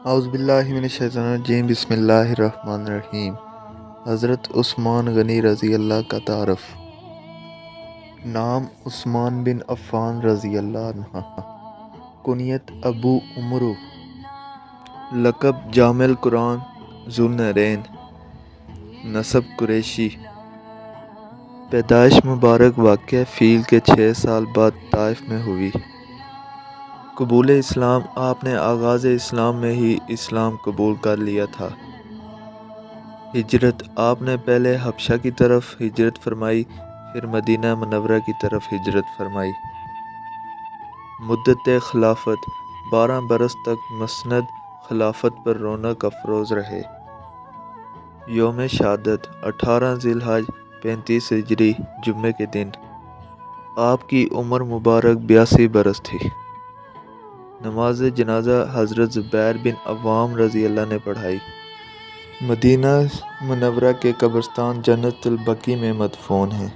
اعوذ باللہ من الشیطان الرجیم بسم اللہ الرحمن الرحیم۔ حضرت عثمان غنی رضی اللہ کا تعارف۔ نام عثمان بن عفان رضی اللہ عنہ، کنیت ابو عمرو، لقب جامع القرآن، ذو النورین، نسب قریشی، پیدائش مبارک واقع فیل کے 6 سال بعد طائف میں ہوئی۔ قبول اسلام، آپ نے آغاز اسلام میں ہی اسلام قبول کر لیا تھا۔ ہجرت، آپ نے پہلے حبشہ کی طرف ہجرت فرمائی، پھر مدینہ منورہ کی طرف ہجرت فرمائی۔ مدت خلافت، 12 برس تک مسند خلافت پر رونق افروز رہے۔ یوم شہادت، 18 ذی الحجہ 35 ہجری جمعے کے دن۔ آپ کی عمر مبارک 82 برس تھی۔ نماز جنازہ حضرت زبیر بن عوام رضی اللہ نے پڑھائی۔ مدینہ منورہ کے قبرستان جنت البقیع میں مدفون ہیں۔